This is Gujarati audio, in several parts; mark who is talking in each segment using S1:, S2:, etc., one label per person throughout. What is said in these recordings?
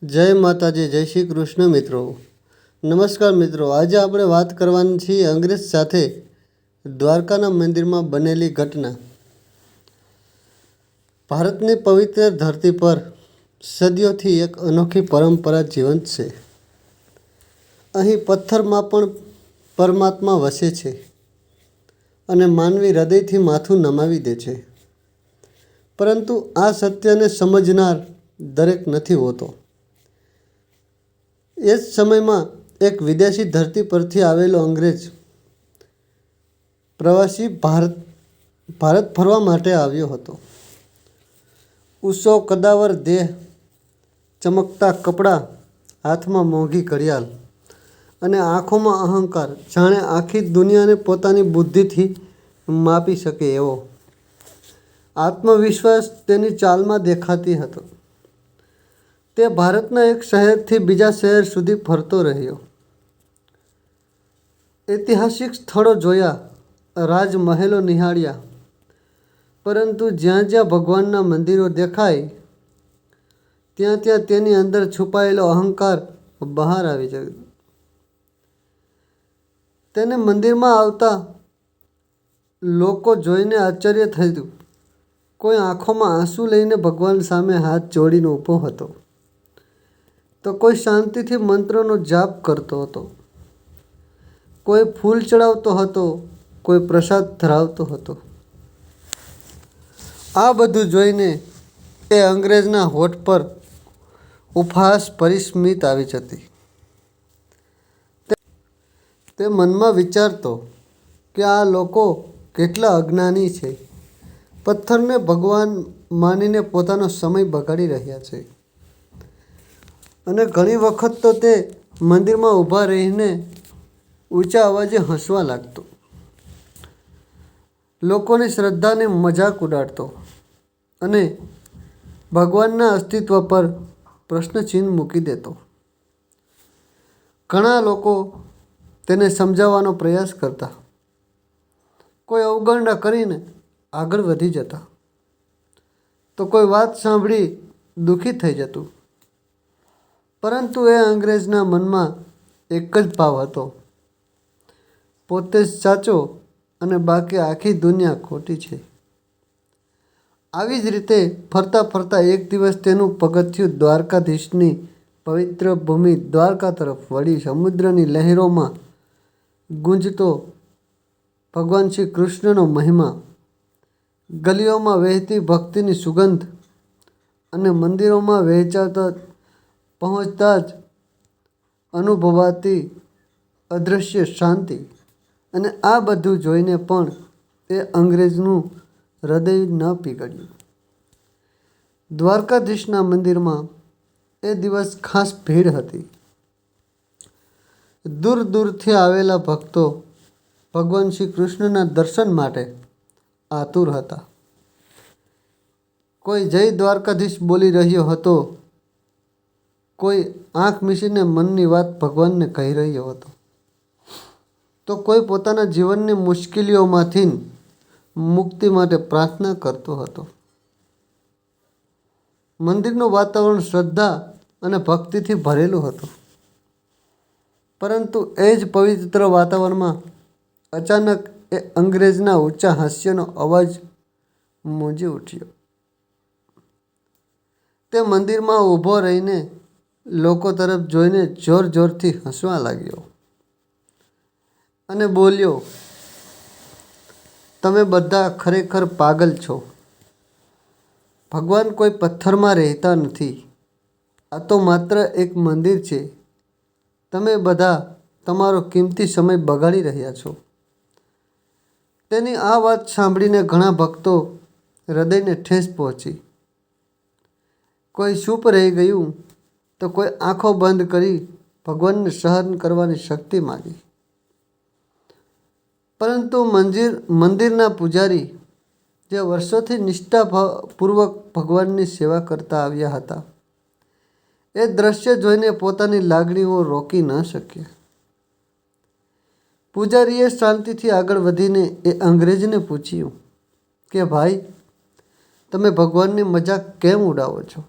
S1: જય માતાજી, જય શ્રી કૃષ્ણ મિત્રો. નમસ્કાર મિત્રો. આજે આપણે વાત કરવાની છીએ અંગ્રેજ સાથે દ્વારકાના મંદિરમાં બનેલી ઘટના. ભારતની પવિત્ર ધરતી પર સદીઓથી એક અનોખી પરંપરા જીવંત છે. અહીં પથ્થરમાં પણ પરમાત્મા વસે છે અને માનવી હૃદયથી માથું નમાવી દે છે. પરંતુ આ સત્યને સમજનાર દરેક નથી હોતો. એ જ સમયમાં એક વિદેશી ધરતી પરથી આવેલો અંગ્રેજ પ્રવાસી ભારત ફરવા માટે આવ્યો હતો. ઊંચો કદાવર દેહ, ચમકતા કપડાં, હાથમાં મોંઘી ઘડિયાળ અને આંખોમાં અહંકાર, જાણે આખી દુનિયાને પોતાની બુદ્ધિથી માપી શકે એવો આત્મવિશ્વાસ તેની ચાલમાં દેખાતી હતો. તે ભારતના એક શહેરથી બીજા શહેર સુધી ફરતો રહ્યો. ઐતિહાસિક સ્થળો જોયા, રાજમહેલો નિહાળ્યા, પરંતુ જ્યાં જ્યાં ભગવાનના મંદિરો દેખાય ત્યાં ત્યાં તેની અંદર છુપાયેલો અહંકાર બહાર આવી ગયો. તેને મંદિરમાં આવતા લોકો જોઈને આશ્ચર્ય થયું. કોઈ આંખોમાં આંસુ લઈને ભગવાન સામે હાથ જોડીને ઊભો હતો, તો કોઈ શાંતિથી મંત્રનો જાપ કરતો હતો, કોઈ ફૂલ ચડાવતો હતો, કોઈ પ્રસાદ ધરાવતો હતો. આ બધું જોઈને એ અંગ્રેજના હોઠ પર ઉપહાસ ભરી સ્મિત આવી જતી. તે મનમાં વિચારતો કે આ લોકો કેટલા અજ્ઞાની છે. પથ્થરને ભગવાન માનીને પોતાનો સમય બગાડી રહ્યા છે. અને ઘણી વખત તો તે મંદિરમાં ઊભા રહીને ઊંચા અવાજે હસવા લાગતો, લોકોની શ્રદ્ધાને મજાક ઉડાડતો અને ભગવાનના અસ્તિત્વ પર પ્રશ્નચિહ્ન મૂકી દેતો. ઘણા લોકો તેને સમજાવવાનો પ્રયાસ કરતા, કોઈ અવગણના કરીને આગળ વધી જતા, તો કોઈ વાત સાંભળી દુઃખી થઈ જતું. પરંતુ એ અંગ્રેજના મનમાં એક જ ભાવ હતો, પોતે જ સાચો અને બાકી આખી દુનિયા ખોટી છે. આવી જ રીતે ફરતા ફરતા એક દિવસ તેનું પગથિયું દ્વારકાધીશની પવિત્ર ભૂમિ દ્વારકા તરફ વળી. સમુદ્રની લહેરોમાં ગુંજતો ભગવાન શ્રી કૃષ્ણનો મહિમા, ગલીઓમાં વહેતી ભક્તિની સુગંધ અને મંદિરોમાં પહોંચતા જ અનુભવાતી અદૃશ્ય શાંતિ. અને આ બધું જોઈને પણ એ અંગ્રેજનું હૃદય ન પીગળ્યું. દ્વારકાધીશના મંદિરમાં એ દિવસ ખાસ ભીડ હતી. દૂર દૂરથી આવેલા ભક્તો ભગવાન શ્રી કૃષ્ણના દર્શન માટે આતુર હતા. કોઈ જય દ્વારકાધીશ બોલી રહ્યો હતો, કોઈ આંખ મીચીને મનની વાત ભગવાનને કહી રહ્યો હતો, તો કોઈ પોતાના જીવનની મુશ્કેલીઓમાંથી મુક્તિ માટે પ્રાર્થના કરતો હતો. મંદિરનું વાતાવરણ શ્રદ્ધા અને ભક્તિથી ભરેલું હતું. પરંતુ એ જ પવિત્ર વાતાવરણમાં અચાનક એ અંગ્રેજના ઊંચા હાસ્યનો અવાજ મૂંજી ઉઠ્યો. તે મંદિરમાં ઊભો રહીને લોકો તરફ જોઈને જોર જોરથી હસવા લાગ્યો અને બોલ્યો, તમે બધા ખરેખર પાગલ છો. ભગવાન કોઈ પથ્થરમાં રહેતા નથી. આ તો માત્ર એક મંદિર છે. તમે બધા તમારો કિંમતી સમય બગાડી રહ્યા છો. તેની આ વાત સાંભળીને ઘણા ભક્તો હૃદયને ઠેસ પહોંચી. કોઈ ચૂપ રહી ગયું, તો કોઈ આંખો બંધ કરી ભગવાનને સહન કરવાની શક્તિ માગી. પરંતુ મંદિરના પૂજારી, જે વર્ષોથી નિષ્ઠાપૂર્વક ભગવાનની સેવા કરતા આવ્યા હતા, એ દ્રશ્ય જોઈને પોતાની લાગણીઓ રોકી ન શક્યા. પૂજારીએ શાંતિથી આગળ વધીને એ અંગ્રેજને પૂછ્યું કે ભાઈ, તમે ભગવાનની મજાક કેમ ઉડાવો છો?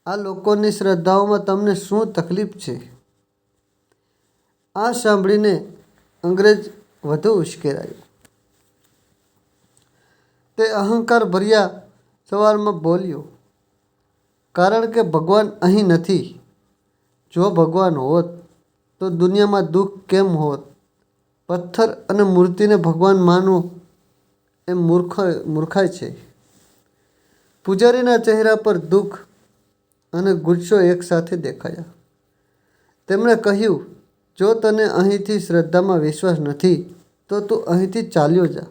S1: આ લોકોની શ્રદ્ધાઓમાં તમને શું તકલીફ છે? આ સાંભળીને અંગ્રેજ વધુ ઉશ્કેરાયો. તે અહંકાર ભર્યા સવારમાં બોલ્યો, કારણ કે ભગવાન અહીં નથી. જો ભગવાન હોત તો દુનિયામાં દુઃખ કેમ હોત? પથ્થર અને મૂર્તિને ભગવાન માનવું એ મૂર્ખાઈ છે. પૂજારીના ચહેરા પર દુઃખ અને ગુસ્સો એકસાથે દેખાયા. તેમણે કહ્યું, જો તને અહીંથી શ્રદ્ધામાં વિશ્વાસ નથી તો તું અહીંથી ચાલ્યો જા.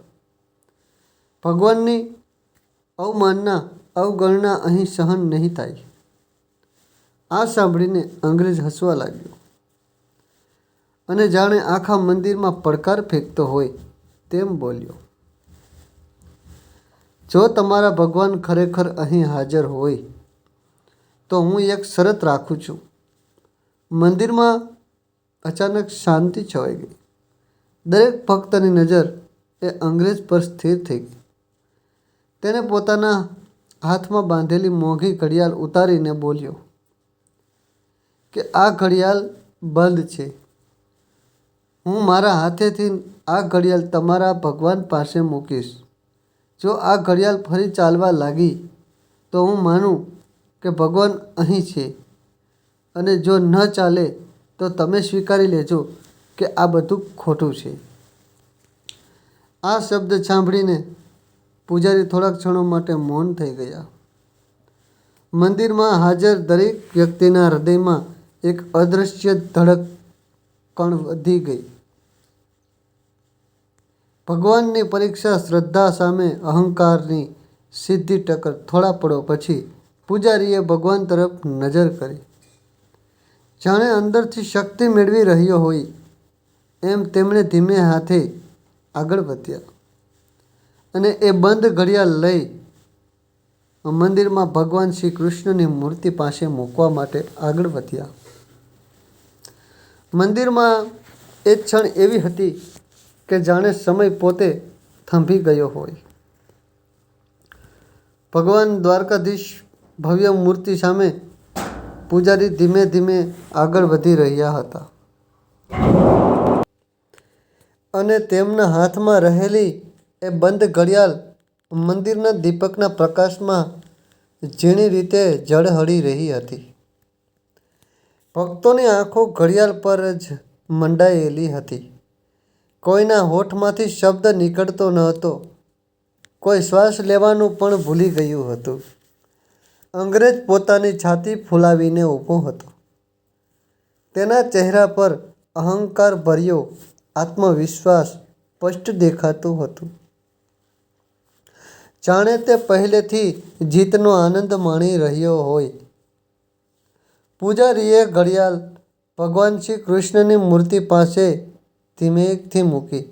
S1: ભગવાનની અવમાનના અવગણના અહીં સહન નહીં થાય. આ સાંભળીને અંગ્રેજ હસવા લાગ્યો અને જાણે આખા મંદિરમાં પડકાર ફેંકતો હોય તેમ બોલ્યો, જો તમારા ભગવાન ખરેખર અહીં હાજર હોય તો હું એક શરત રાખું છું. મંદિરમાં અચાનક શાંતિ છવાઈ ગઈ. દરેક ભક્તની નજર એ અંગ્રેજ પર સ્થિર થઈ ગઈ. તેણે પોતાના હાથમાં બાંધેલી મોંઘી ઘડિયાળ ઉતારીને બોલ્યો કે આ ઘડિયાળ બંધ છે. હું મારા હાથેથી આ ઘડિયાળ તમારા ભગવાન પાસે મૂકીશ. જો આ ઘડિયાળ ફરી ચાલવા લાગી તો હું માનું કે ભગવાન અહીં છે, અને જો ન ચાલે તો તમે સ્વીકારી લેજો કે આ બધું ખોટું છે. આ શબ્દ સાંભળીને પૂજારી થોડાક ક્ષણો માટે મૌન થઈ ગયા. મંદિરમાં હાજર દરેક વ્યક્તિના હૃદયમાં એક અદૃશ્ય ધડકણ વધી ગઈ. ભગવાનની પરીક્ષા શ્રદ્ધા સામે અહંકારની સીધી ટક્કર. થોડા પળો પછી પૂજારીએ ભગવાન તરફ નજર કરી. જાણે અંદરથી શક્તિ મેળવી રહ્યો હોય એમ તેમણે ધીમે હાથે આગળ વધ્યા અને એ બંધ ઘડિયાળ લઈ મંદિરમાં ભગવાન શ્રી કૃષ્ણની મૂર્તિ પાસે મૂકવા માટે આગળ વધ્યા. મંદિરમાં એ ક્ષણ એવી હતી કે જાણે સમય પોતે થંભી ગયો હોય. ભગવાન દ્વારકાધીશ ભવ્ય મૂર્તિ સામે પૂજારી ધીમે ધીમે આગળ વધી રહ્યા હતા અને તેમના હાથમાં રહેલી એ બંધ ઘડિયાળ મંદિરના દીપકના પ્રકાશમાં ઝીણી રીતે ઝળહળી રહી હતી. ભક્તોની આંખો ઘડિયાળ પર જ મંડાયેલી હતી. કોઈના હોઠમાંથી શબ્દ નીકળતો ન હતો. કોઈ શ્વાસ લેવાનું પણ ભૂલી ગયું હતું. અંગ્રેજ પોતાની છાતી ફૂલાવીને ઊભો હતો. તેના ચહેરા પર અહંકાર ભર્યો આત્મવિશ્વાસ સ્પષ્ટ દેખાતું હતું. જાણે તે પહેલેથી જીતનો આનંદ માણી રહ્યો હોય. પૂજારીએ ઘડિયાળ ભગવાન શ્રી કૃષ્ણની મૂર્તિ પાસે ધીમેથી મૂકી.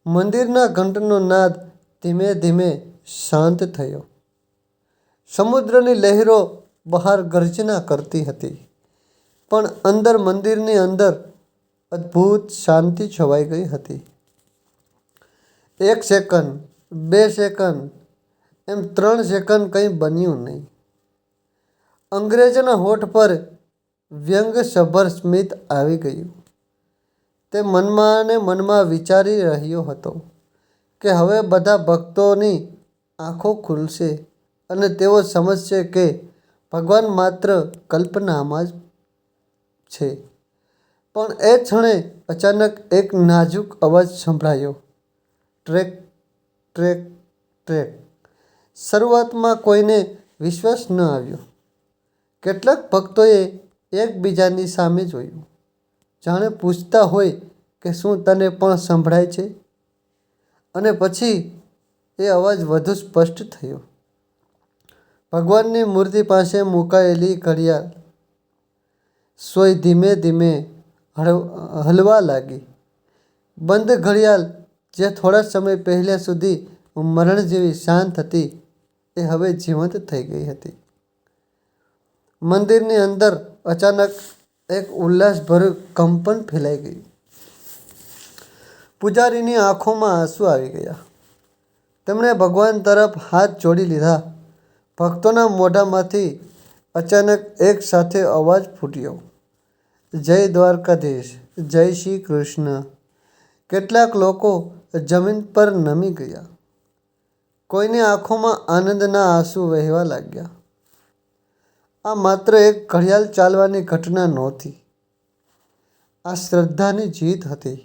S1: મંદિરના ઘંટનો નાદ ધીમે ધીમે શાંત થયો. સમુદ્રની લહેરો બહાર ગર્જના કરતી હતી, પણ અંદર મંદિરની અંદર અદ્ભુત શાંતિ છવાઈ ગઈ હતી. 1 સેકન્ડ, 2 સેકન્ડ, એમ 3 સેકન્ડ કંઈ બન્યું નહીં. અંગ્રેજના હોઠ પર વ્યંગસભર સ્મિત આવી ગયું. તે મનમાં ને મનમાં વિચારી રહ્યો હતો કે હવે બધા ભક્તોની આંખો ખુલશે અને તેઓ સમજશે કે ભગવાન માત્ર કલ્પનામાં જ છે. પણ એ ક્ષણે અચાનક એક નાજુક અવાજ સંભળાયો, ટ્રેક ટ્રેક ટ્રેક. શરૂઆતમાં કોઈને વિશ્વાસ ન આવ્યો. કેટલાક ભક્તોએ એકબીજાની સામે જોયું, જાણે પૂછતા હોય કે શું તને પણ સંભળાય છે? અને પછી એ અવાજ વધુ સ્પષ્ટ થયો. ભગવાનની મૂર્તિ પાસે મુકાયેલી ઘડિયાળ સોય ધીમે ધીમે હલવા લાગી. બંધ ઘડિયાળ જે થોડા સમય પહેલાં સુધી મરણ જેવી શાંત હતી એ હવે જીવંત થઈ ગઈ હતી. મંદિરની અંદર અચાનક એક ઉલ્લાસભર્યું કંપન ફેલાઈ ગયું. પૂજારીની આંખોમાં આંસુ આવી ગયા. તેમણે ભગવાન તરફ હાથ જોડી લીધા. ભક્તોના મોઢામાંથી અચાનક એક સાથે અવાજ ફૂટ્યો, જય દ્વારકાધીશ, જય શ્રી કૃષ્ણ. કેટલાક લોકો જમીન પર નમી ગયા. કોઈની આંખોમાં આનંદના આંસુ વહેવા લાગ્યા. આ માત્ર એક ઘડિયાળ ચાલવાની ઘટના નહોતી. આ શ્રદ્ધાની જીત હતી.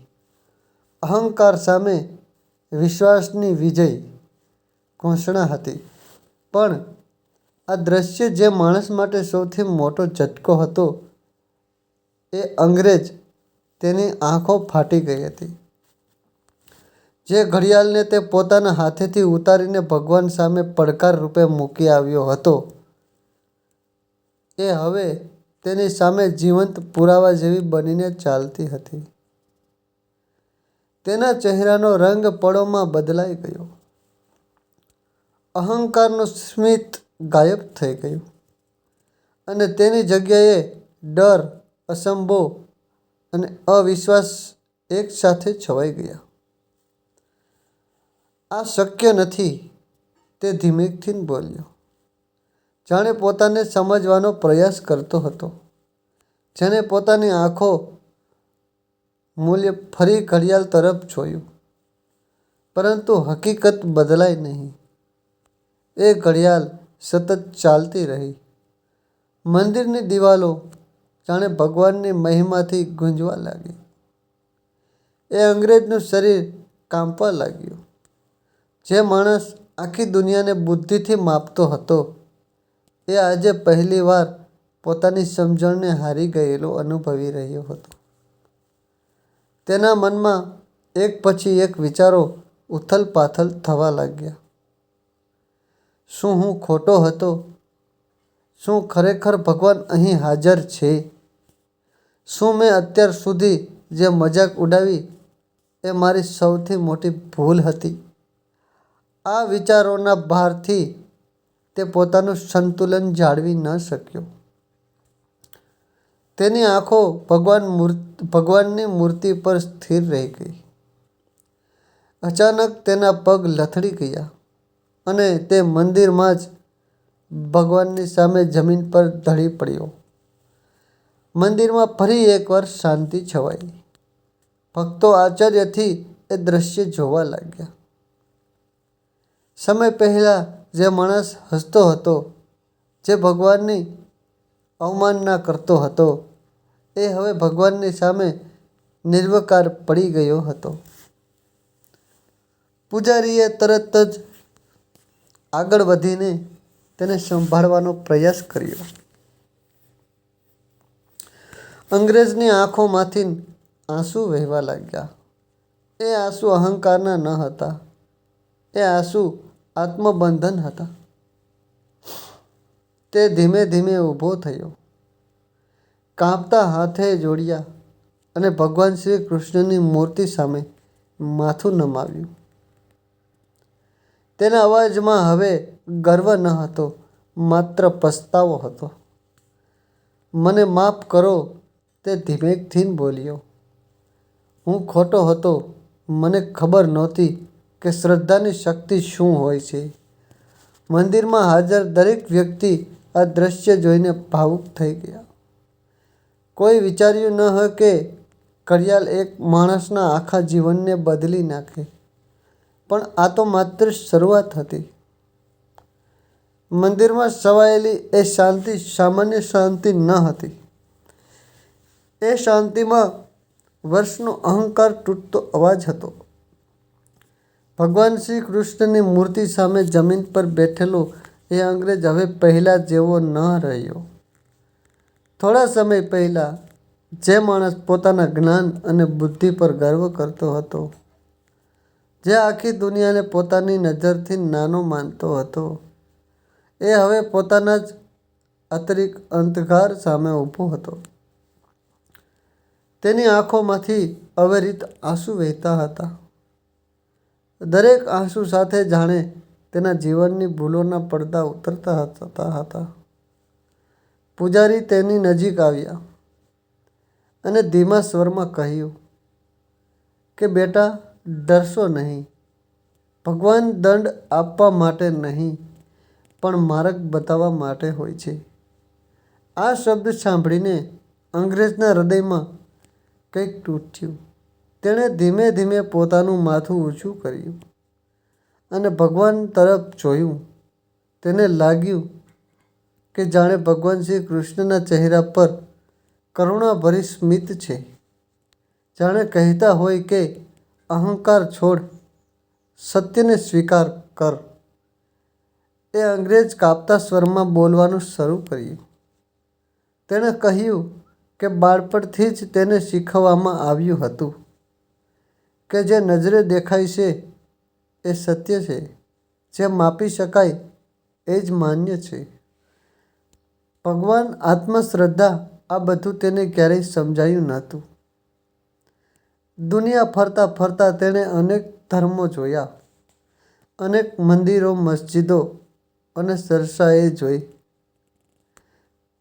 S1: અહંકાર સામે વિશ્વાસની વિજય ઘોષણા હતી. પણ આ દ્રશ્ય જે માણસ માટે સૌથી મોટો ઝટકો હતો, એ અંગ્રેજ. તેની આંખો ફાટી ગઈ હતી. જે ઘડિયાળને તે પોતાના હાથેથી ઉતારીને ભગવાન સામે પડકાર રૂપે મૂકી આવ્યો હતો, એ હવે તેની સામે જીવંત પુરાવા જેવી બનીને ચાલતી હતી. તેના ચહેરાનો રંગ પળોમાં બદલાઈ ગયો. અહંકારનું સ્મિત ગાયબ થઈ ગયું અને તેની જગ્યાએ ડર, અસંભો અને અવિશ્વાસ એકસાથે છવાઈ ગયા. આ શક્ય નથી, તે ધીમેથી બોલ્યો, જાણે પોતાને સમજવાનો પ્રયાસ કરતો હતો. જેણે પોતાની આંખો મૂલ્ય ફરી ઘડિયાળ તરફ જોયું, પરંતુ હકીકત બદલાઈ નહીં. એ ઘડિયાળ સતત ચાલતી રહી. મંદિરની દિવાલો જાણે ભગવાનની મહિમાથી ગુંજવા લાગી. એ અંગ્રેજનું શરીર કાંપવા લાગ્યું. જે માણસ આખી દુનિયાને બુદ્ધિથી માપતો હતો, એ આજે પહેલીવાર પોતાની સમજણને હારી ગયેલો અનુભવી રહ્યો હતો. તેના મનમાં એક પછી એક વિચારો ઉથલપાથલ થવા લાગ્યા. શું હું ખોટો હતો? શું ખરેખર ભગવાન અહીં હાજર છે? શું મેં અત્યાર સુધી જે મજાક ઉડાવી, એ મારી સૌથી મોટી ભૂલ હતી? આ વિચારોના ભારથી તે પોતાનું સંતુલન જાળવી ન શક્યો. તેની આંખો ભગવાનની મૂર્તિ પર સ્થિર રહી ગઈ. અચાનક તેના પગ લથડી ગયા અને તે મંદિરમાં જ ભગવાનની સામે જમીન પર ઢળી પડ્યો. મંદિરમાં ફરી એકવાર શાંતિ છવાઈ. ભક્તો આશ્ચર્યથી એ દ્રશ્ય જોવા લાગ્યા. સમય પહેલાં જે માણસ હસતો હતો, જે ભગવાનની અવમાનના કરતો હતો, એ હવે ભગવાનની સામે નિર્વિકાર પડી ગયો હતો. પૂજારીએ તરત જ આગળ વધીને તેને સંભાળવાનો પ્રયાસ કર્યો. અંગ્રેજની આંખોમાંથી આંસુ વહેવા લાગ્યા. એ આંસુ અહંકારના ન હતા, એ આંસુ આત્મબંધન હતા. તે ધીમે ધીમે ઊભો થયો, કાંપતા હાથે જોડ્યા અને ભગવાન શ્રી કૃષ્ણની મૂર્તિ સામે માથું નમાવ્યું. તેના અવાજમાં હવે ગર્વ ન હતો, માત્ર પસ્તાવો હતો. મને માફ કરો, તે ધીમેથી બોલ્યો. હું ખોટો હતો. મને ખબર નહોતી કે શ્રદ્ધાની શક્તિ શું હોય છે. મંદિરમાં હાજર દરેક વ્યક્તિ આ દ્રશ્ય જોઈને ભાવુક થઈ ગયા. કોઈ વિચાર્યું ન હોય કે ઘડિયાળ એક માણસના આખા જીવનને બદલી નાખે. પણ આ તો માત્ર શરૂઆત હતી. મંદિરમાં છવાયેલી એ શાંતિ સામાન્ય શાંતિ ન હતી. એ શાંતિમાં વર્ષનો અહંકાર તૂટતો અવાજ હતો. ભગવાન શ્રી કૃષ્ણની મૂર્તિ સામે જમીન પર બેઠેલો એ અંગ્રેજ હવે પહેલાં જેવો ન રહ્યો. થોડા સમય પહેલાં જે માણસ પોતાના જ્ઞાન અને બુદ્ધિ પર ગર્વ કરતો હતો, જે આખી દુનિયાને પોતાની નજરથી નાનો માનતો હતો, એ હવે પોતાના જ આંતરિક અંધકાર સામે ઊભો હતો. તેની આંખોમાંથી અવિરત આંસુ વહેતા હતા. દરેક આંસુ સાથે જાણે તેના જીવનની ભૂલોના પડદા ઉતરતા હતા. પૂજારી તેની નજીક આવ્યા અને ધીમા સ્વરમાં કહ્યું કે બેટા, ડરશો નહીં. ભગવાન દંડ આપવા માટે નહીં, પણ માર્ગ બતાવવા માટે હોય છે. આ શબ્દ સાંભળીને અંગ્રેજના હૃદયમાં કંઈક તૂટ્યું. તેણે ધીમે ધીમે પોતાનું માથું ઊંચું કર્યું અને ભગવાન તરફ જોયું. તેને લાગ્યું કે જાણે ભગવાન શ્રી કૃષ્ણના ચહેરા પર કરુણાભરી સ્મિત છે. જાણે કહેતા હોય કે અહંકાર છોડ, સત્યને સ્વીકાર કર. એ અંગ્રેજ કાપતા સ્વરમાં બોલવાનું શરૂ કર્યું. તેણે કહ્યું કે બાળપણથી જ તેને શીખવવામાં આવ્યું હતું કે જે નજરે દેખાય છે એ સત્ય છે, જે માપી શકાય એ જ માન્ય છે. ભગવાન, આત્મશ્રદ્ધા, આ બધું તેને ક્યારેય સમજાયું નહોતું. દુનિયા ફરતા ફરતા તેણે અનેક ધર્મો જોયા, અનેક મંદિરો, મસ્જિદો અને સરસાએ જોઈ.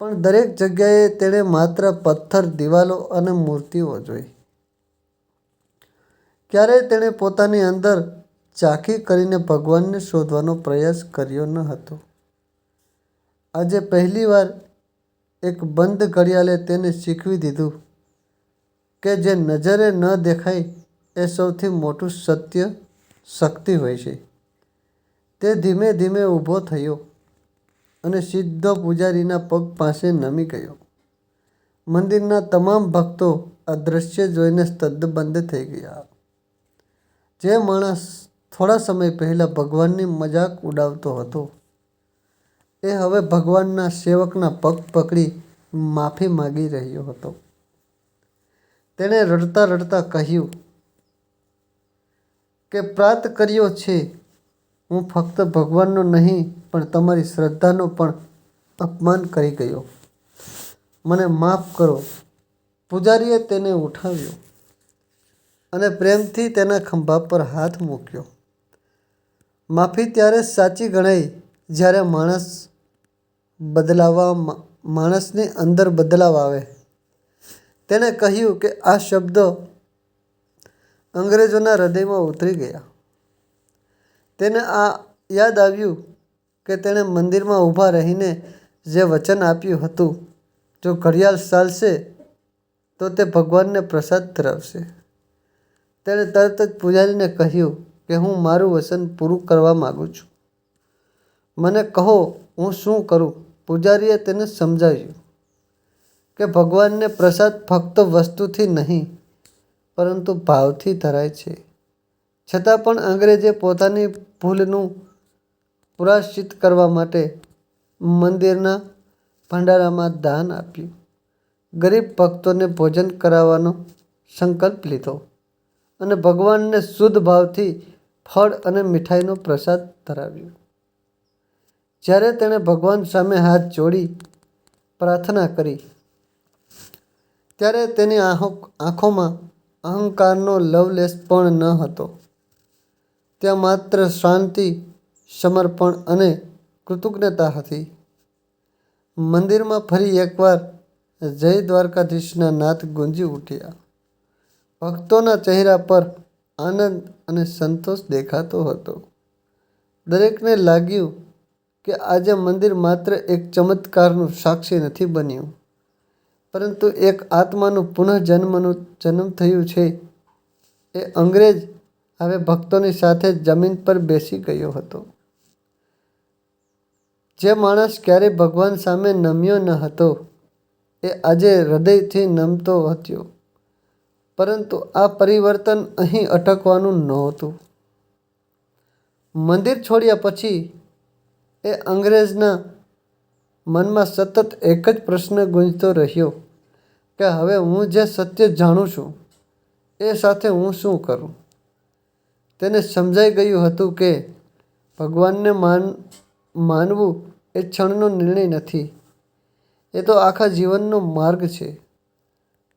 S1: પણ દરેક જગ્યાએ તેણે માત્ર પથ્થર, દિવાલો અને મૂર્તિઓ જોઈ. ક્યારેય તેણે પોતાની અંદર ઝાંખી કરીને ભગવાનને શોધવાનો પ્રયાસ કર્યો ન હતો. આજે પહેલીવાર એક બંધ ઘડિયાળે તેને શીખવી દીધું કે જે નજરે ન દેખાય એ સૌથી મોટું સત્ય, શક્તિ હોય છે. તે ધીમે ધીમે ઊભો થયો અને સીધો પૂજારીના પગ પાસે નમી ગયો. મંદિરના તમામ ભક્તો આ દ્રશ્ય જોઈને સ્તબ્ધ થઈ ગયા. જે માણસ થોડા સમય પહેલાં ભગવાનની મજાક ઉડાવતો હતો, એ હવે ભગવાનના સેવકના પગ પકડી માફી માગી રહ્યો હતો. તેણે રડતા રડતા કહ્યું કે પ્રાર્થ કર્યો છે. હું ફક્ત ભગવાનનો નહીં પણ તમારી શ્રદ્ધાનો પણ અપમાન કરી ગયો. મને માફ કરો. પૂજારીએ તેને ઉઠાવ્યો અને પ્રેમથી તેના ખભા પર હાથ મૂક્યો. માફી ત્યારે સાચી ગણાય જ્યારે માણસની અંદર બદલાવ આવે. તેણે કહ્યું કે આ શબ્દો અંગ્રેજોના હૃદયમાં ઉતરી ગયા. તેને આ યાદ આવ્યું કે તેણે મંદિરમાં ઊભા રહીને જે વચન આપ્યું હતું, જો ઘડિયાળ ચાલશે તો તે ભગવાનને પ્રસાદ ધરાવશે. તેણે તરત જ પૂજારીને કહ્યું કે હું મારું વચન પૂરું કરવા માગું છું. મને કહો હું શું કરું? પૂજારીએ તેને સમજાવ્યું કે ભગવાનને પ્રસાદ ફક્ત વસ્તુથી નહીં પરંતુ ભાવથી ધરાય છે. છતાં પણ અંગ્રેજે પોતાની ભૂલનું પ્રાયશ્ચિત કરવા માટે મંદિરના ભંડારામાં દાન આપ્યું. ગરીબ ભક્તોને ભોજન કરાવવાનો સંકલ્પ લીધો અને ભગવાનને શુદ્ધ ભાવથી ફળ અને મીઠાઈનો પ્રસાદ ધરાવ્યો. જ્યારે તેણે ભગવાન સામે હાથ જોડી પ્રાર્થના કરી, ત્યારે તેની આંખોમાં અહંકારનો લવલેશ પણ ન હતો. ત્યાં માત્ર શાંતિ, સમર્પણ અને કૃતજ્ઞતા હતી. મંદિરમાં ફરી એકવાર જય દ્વારકાધીશના નાદ ગુંજી ઉઠ્યા. ભક્તોના ચહેરા પર આનંદ અને સંતોષ દેખાતો હતો. દરેકને લાગ્યું કે આજે મંદિર માત્ર એક ચમત્કારનું સાક્ષી નથી બન્યું, પરંતુ એક આત્માનું જન્મ થયું છે. એ અંગ્રેજ હવે ભક્તોની સાથે જમીન પર બેસી ગયો હતો. જે માણસ ક્યારેય ભગવાન સામે નમ્યો ન હતો, એ આજે હૃદયથી નમતો હતો. પરંતુ આ પરિવર્તન અહીં અટકવાનું નહોતું. મંદિર છોડ્યા પછી એ અંગ્રેજના મનમાં સતત એક જ પ્રશ્ન ગુંજતો રહ્યો કે હવે હું જે સત્ય જાણું છું એ સાથે હું શું કરું? તેને સમજાઈ ગયું હતું કે ભગવાનને માનવું એ ક્ષણનો નિર્ણય નથી, એ તો આખા જીવનનો માર્ગ છે.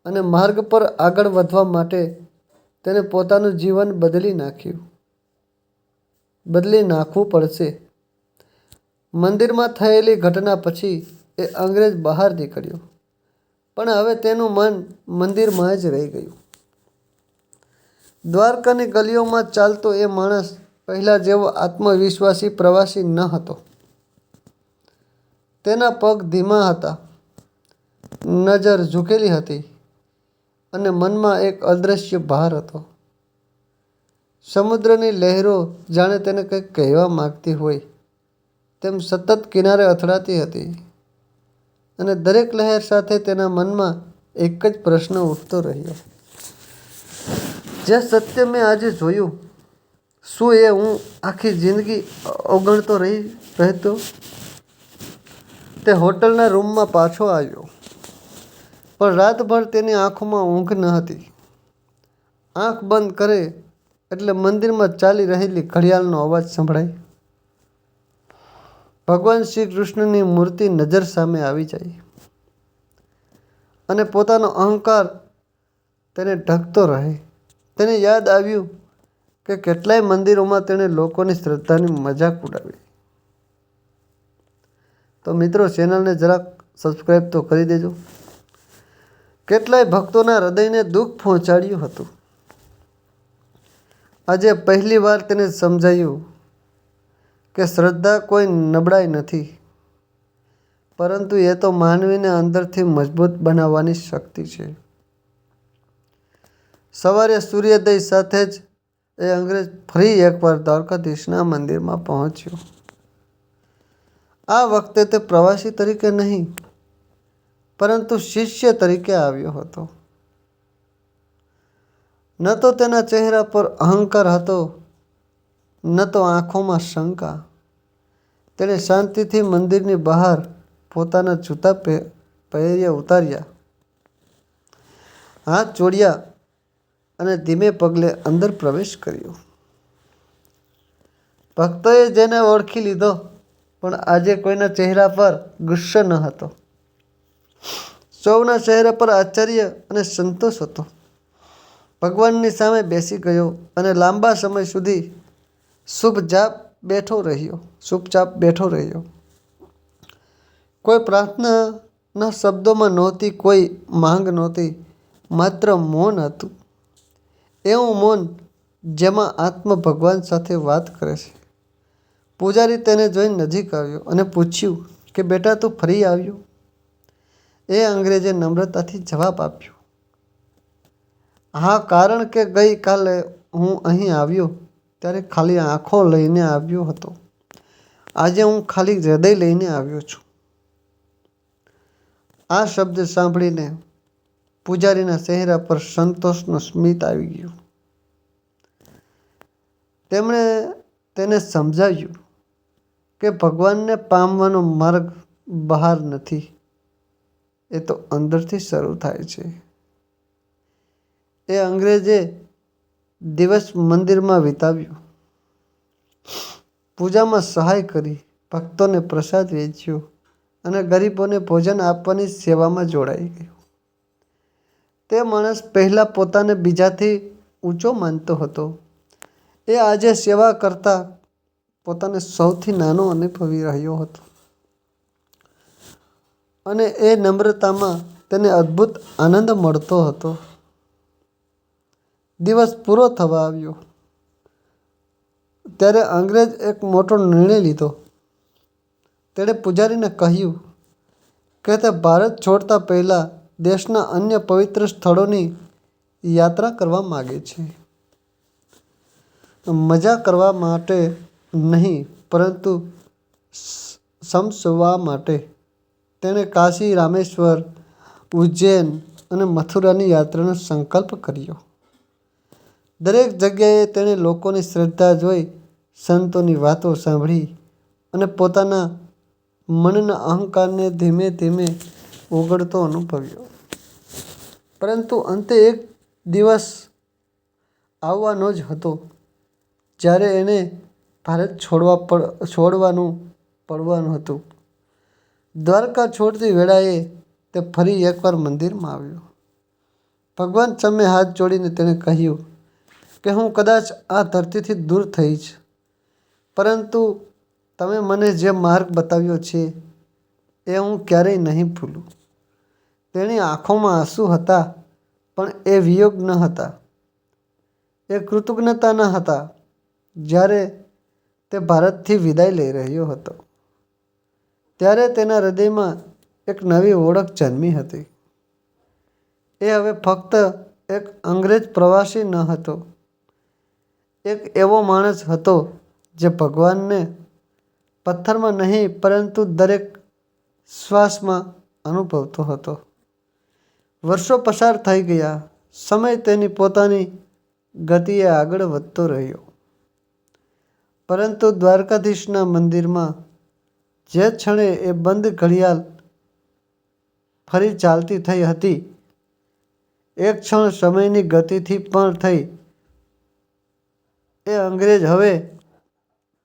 S1: અને માર્ગ પર આગળ વધવા માટે તેને પોતાનું જીવન બદલી નાખવું પડશે. મંદિરમાં થયેલી ઘટના પછી એ અંગ્રેજ બહાર નીકળ્યો, પણ હવે તેનું મન મંદિરમાં જ રહી ગયું. દ્વારકાની ગલીઓમાં ચાલતો એ માણસ પહેલાં જેવો આત્મવિશ્વાસી પ્રવાસી ન હતો. તેના પગ ધીમા હતા, નજર ઝૂકેલી હતી અને મનમાં એક અદૃશ્ય ભાર હતો. સમુદ્રની લહેરો જાણે તેને કંઈક કહેવા માગતી હોય તેમ સતત કિનારે અથડાતી હતી અને દરેક લહેર સાથે તેના મનમાં એક જ પ્રશ્ન ઉઠતો રહ્યો. જે સત્ય મેં આજે જોયું, શું એ હું આખી જિંદગી અવગણતો રહેતો? તે હોટલના રૂમમાં પાછો આવ્યો, પણ રાતભર તેની આંખોમાં ઊંઘ ન હતી. આંખ બંધ કરે એટલે મંદિરમાં ચાલી રહેલી ઘડિયાળનો અવાજ સંભળાય. ભગવાન શ્રી કૃષ્ણની મૂર્તિ નજર સામે આવી જાય અને પોતાનો અહંકાર તેને ઢકતો રહે. તેને યાદ આવ્યું કે કેટલાય મંદિરોમાં તેણે લોકોની શ્રદ્ધાની મજાક ઉડાવી. તો મિત્રો, ચેનલને જરાક સબસ્ક્રાઈબ તો કરી દેજો. કેટલાય ભક્તોના હૃદયને દુઃખ પહોંચાડ્યું હતું. આજે પહેલી વાર તેને સમજાયું કે શ્રદ્ધા કોઈ નબળાઈ નથી, પરંતુ એ તો માનવીને અંદરથી મજબૂત બનાવવાની શક્તિ છે. સવારે સૂર્યોદય સાથે જ એ અંગ્રેજ ફરી એકવાર દ્વારકાધીશના મંદિરમાં પહોંચ્યો. આ વખતે તે પ્રવાસી તરીકે નહીં, પરંતુ શિષ્ય તરીકે આવ્યો હતો. ન તો તેના ચહેરા પર અહંકાર હતો, ન તો આંખોમાં શંકા. તેણે શાંતિથી મંદિરની બહાર પોતાના જૂતા પહેર્યા ઉતાર્યા, હાથ જોડ્યા અને ધીમે પગલે અંદર પ્રવેશ કર્યો. ભક્તોએ જેને ઓળખી લીધો, પણ આજે કોઈના ચહેરા પર ગુસ્સો ન હતો. સૌના ચહેરા પર આશ્ચર્ય અને સંતોષ હતો. ભગવાનની સામે બેસી ગયો અને લાંબા સમય સુધી ચૂપચાપ બેઠો રહ્યો. કોઈ પ્રાર્થનાના શબ્દોમાં નહોતી, કોઈ માંગ નહોતી, માત્ર મૌન હતું. એવું મૌન જેમાં આત્મા ભગવાન સાથે વાત કરે છે. પૂજારી તેને જોઈ નજીક આવ્યો અને પૂછ્યું કે બેટા, તું ફરી આવ્યો? એ અંગ્રેજે નમ્રતાથી જવાબ આપ્યો, હા, કારણ કે ગઈ કાલે હું અહીં આવ્યો ત્યારે ખાલી આંખો લઈને આવ્યો હતો. આજે હું ખાલી હૃદય લઈને આવ્યો છું. આ શબ્દ સાંભળીને પૂજારીના ચહેરા પર સંતોષનું સ્મિત આવી ગયું. તેમણે તેને સમજાવ્યું કે ભગવાનને પામવાનો માર્ગ બહાર નથી, એ તો અંદરથી શરૂ થાય છે. એ અંગ્રેજે દિવસ મંદિરમાં વિતાવ્યો, પૂજામાં સહાય કરી, ભક્તોને પ્રસાદ વેચ્યો અને ગરીબોને ભોજન આપવાની સેવામાં જોડાઈ ગયો. તે માણસ પહેલાં પોતાને બીજાથી ઊંચો માનતો હતો. એ આજે સેવા કરતાં પોતાને સૌથી નાનો અનુભવી રહ્યો હતો. અને એ નમ્રતામાં તેને અદ્ભુત આનંદ મળતો હતો. દિવસ પૂરો થવા આવ્યો ત્યારે અંગ્રેજ એક મોટો નિર્ણય લીધો. તેણે પૂજારીને કહ્યું કે તે ભારત છોડતા પહેલાં દેશના અન્ય પવિત્ર સ્થળોની યાત્રા કરવા માગે છે. મજા કરવા માટે નહીં, પરંતુ સમજવા માટે. તેણે કાશી, રામેશ્વર, ઉજ્જૈન અને મથુરાની યાત્રાનો સંકલ્પ કર્યો. દરેક જગ્યાએ તેણે લોકોની શ્રદ્ધા જોઈ, સંતોની વાતો સાંભળી અને પોતાના મનના અહંકારને ધીમે ધીમે ઓગળતો અનુભવ્યો. પરંતુ અંતે એક દિવસ આવવાનો જ હતો જ્યારે એને ભારત છોડવાનું પડવાનું હતું. દ્વારકા છોડતી વેળાએ તે ફરી એકવાર મંદિરમાં આવ્યો. ભગવાન સામે હાથ જોડીને તેણે કહ્યું કે હું કદાચ આ ધરતીથી દૂર થઈશ, પરંતુ તમે મને જે માર્ગ બતાવ્યો છે એ હું ક્યારેય નહીં ભૂલું. તેની આંખોમાં આંસુ હતા, પણ એ વિયોગ ન હતા, એ કૃતજ્ઞતા ન હતા. જ્યારે તે ભારતથી વિદાય લઈ રહ્યો હતો ત્યારે તેના હૃદયમાં એક નવી ઓળખ જન્મી હતી. એ હવે ફક્ત એક અંગ્રેજ પ્રવાસી ન હતો, એક એવો માણસ હતો જે ભગવાનને પથ્થરમાં નહીં પરંતુ દરેક શ્વાસમાં અનુભવતો હતો. વર્ષો પસાર થઈ ગયા. સમય તેની પોતાની ગતિએ આગળ વધતો રહ્યો. પરંતુ દ્વારકાધીશના મંદિરમાં જે ક્ષણે એ બંધ ઘડિયાળ ફરી ચાલતી થઈ હતી, એક ક્ષણ સમયની ગતિથી પણ થઈ. એ અંગ્રેજ હવે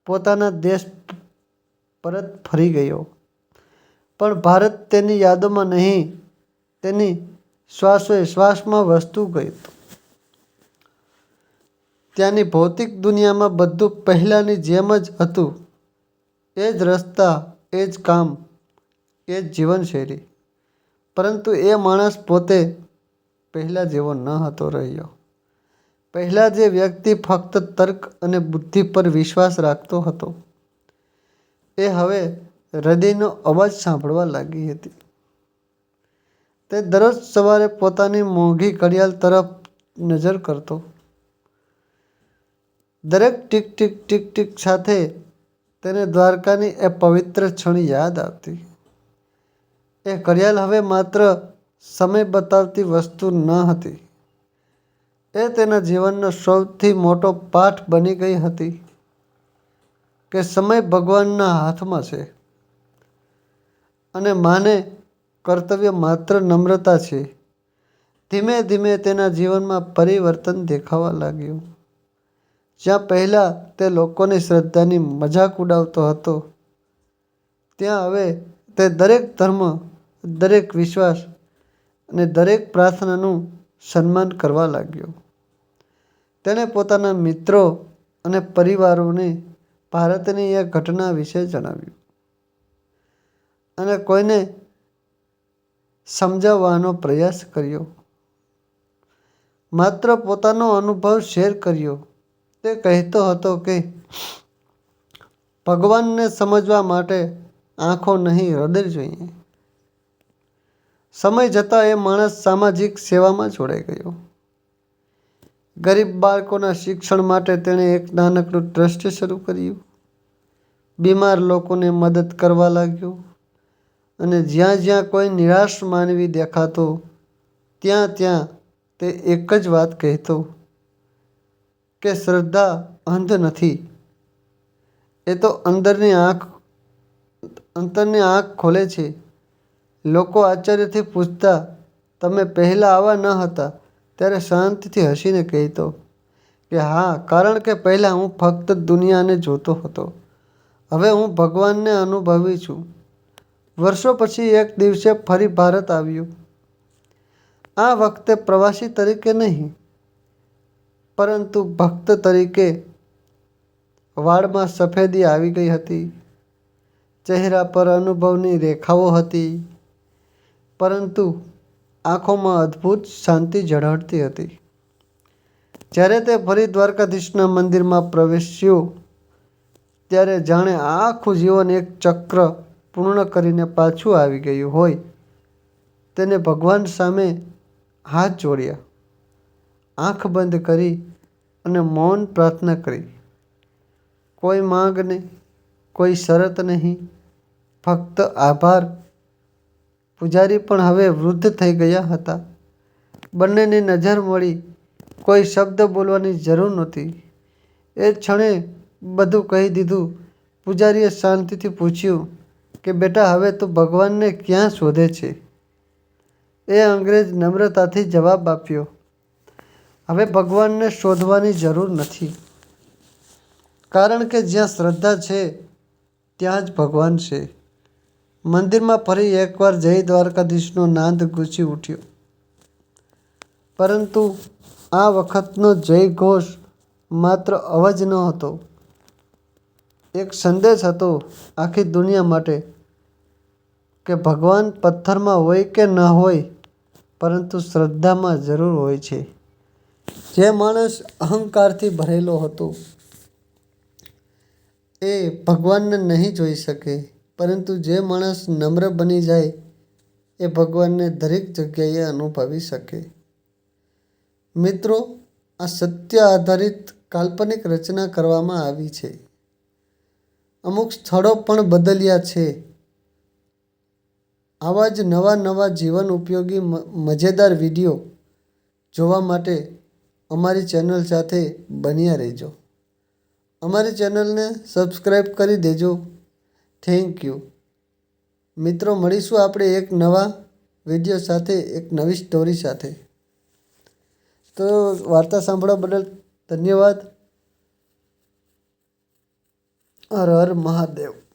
S1: પોતાના દેશ પરત ફરી ગયો. પણ ભારત તેની યાદોમાં નહીં, તેની શ્વાસોએ શ્વાસમાં વસતું ગયું. ત્યાંની ભૌતિક દુનિયામાં બધું પહેલાંની જેમ જ હતું. એ જ રસ્તા, એ જ કામ, એ જ જીવનશૈલી. પરંતુ એ માણસ પોતે પહેલાં જેવો ન હતો રહ્યો. પહેલાં જે વ્યક્તિ ફક્ત તર્ક અને બુદ્ધિ પર વિશ્વાસ રાખતો હતો, એ હવે હૃદયનો અવાજ સાંભળવા લાગી હતી. તે દરરોજ સવારે પોતાની મોંઘી ઘડિયાળ તરફ નજર કરતો. દરેક ટીક ટીક ટીક ટીક સાથે તેને દ્વારકાની એ પવિત્ર ક્ષણ યાદ આવતી. એ ઘડિયાળ હવે માત્ર સમય બતાવતી વસ્તુ ન હતી. એ તેના જીવનનો સૌથી મોટો પાઠ બની ગઈ હતી કે સમય ભગવાનના હાથમાં છે અને માને કર્તવ્ય માત્ર નમ્રતા છે. ધીમે ધીમે તેના જીવનમાં પરિવર્તન દેખાવા લાગ્યું. જ્યાં પહેલાં તે લોકોની શ્રદ્ધાની મજાક ઉડાવતો હતો, ત્યાં હવે તે દરેક ધર્મ, દરેક વિશ્વાસ અને દરેક પ્રાર્થનાનું સન્માન કરવા લાગ્યો. તેણે પોતાના મિત્રો અને પરિવારોને ભારતની એ ઘટના વિશે જણાવ્યું અને કોઈને સમજાવવાનો પ્રયાસ કર્યો. માત્ર પોતાનો અનુભવ શેર કર્યો. તે કહેતો હતો કે ભગવાનને સમજવા માટે આંખો નહીં, હૃદય જોઈએ. સમય જતાં એ માણસ સામાજિક સેવામાં જોડાઈ ગયો. ગરીબ બાળકોના શિક્ષણ માટે તેણે એક નાનકડું ટ્રસ્ટ શરૂ કર્યું. બીમાર લોકોને મદદ કરવા લાગ્યો અને જ્યાં જ્યાં કોઈ નિરાશ માનવી દેખાતો, ત્યાં ત્યાં તે એક જ વાત કહેતો કે શ્રદ્ધા અંધ નથી, એ તો અંતરની આંખ ખોલે છે. લોકો આશ્ચર્યથી પૂછતા, તમે પહેલાં આવા ન હતા? ત્યારે શાંતિથી હસીને કહેતો કે હા, કારણ કે પહેલાં હું ફક્ત દુનિયાને જોતો હતો, હવે હું ભગવાનને અનુભવી છું. વર્ષો પછી એક દિવસે ફરી ભારત આવ્યો. આ વખતે પ્રવાસી તરીકે નહીં, પરંતુ ભક્ત તરીકે. વાળમાં સફેદી આવી ગઈ હતી, ચહેરા પર અનુભવની રેખાઓ હતી, પરંતુ આંખોમાં અદ્ભુત શાંતિ ઝળહળતી હતી. જ્યારે તે ફરી દ્વારકાધીશના મંદિરમાં પ્રવેશ્યો, ત્યારે જાણે આખું જીવન એક ચક્ર પૂર્ણ કરીને પાછું આવી ગયું હોય. તેને ભગવાન સામે હાથ જોડ્યા, આંખ બંધ કરી અને મૌન પ્રાર્થના કરી. કોઈ માંગ નહીં, કોઈ શરત નહીં, ફક્ત આભાર. પૂજારી પણ હવે વૃદ્ધ થઈ ગયા હતા. બંનેની નજર મળી. કોઈ શબ્દ બોલવાની જરૂર નહોતી. એ ક્ષણે બધું કહી દીધું. પૂજારીએ શાંતિથી પૂછ્યું કે બેટા, હવે તું ભગવાનને ક્યાં શોધે છે? એ અંગ્રેજ નમ્રતાથી જવાબ આપ્યો, હવે ભગવાનને શોધવાની જરૂર નથી, કારણ કે જ્યાં શ્રદ્ધા છે ત્યાં જ ભગવાન છે. મંદિરમાં ફરી એકવાર જય દ્વારકાધીશનો નાદ ગૂંજી ઉઠ્યો. પરંતુ આ વખતનો જય ઘોષ માત્ર અવાજ ન હતો, એક સંદેશ હતો આખી દુનિયા માટે કે ભગવાન પથ્થરમાં હોય કે ન હોય, પરંતુ શ્રદ્ધામાં જરૂર હોય છે. જે માણસ અહંકારથી ભરેલો હતો એ ભગવાનને નહીં જોઈ શકે, પરંતુ જે માણસ નમ્ર બની જાય એ ભગવાનને દરેક જગ્યાએ અનુભવી શકે. મિત્રો, આ સત્ય આધારિત કાલ્પનિક રચના કરવામાં આવી છે. અમુક સ્થળો પણ બદલ્યા છે. આવા જ નવા નવા જીવન ઉપયોગી મજેદાર વિડીયો જોવા માટે અમારી ચેનલ સાથે બન્યા રહેજો. અમારી ચેનલને સબસ્ક્રાઈબ કરી દેજો. Thank you. મિત્રો, મળીશું આપણે એક નવા વિડીયો સાથે, એક નવી સ્ટોરી સાથે. તો વાર્તા સાંભળવા બદલ ધન્યવાદ. હર હર મહાદેવ.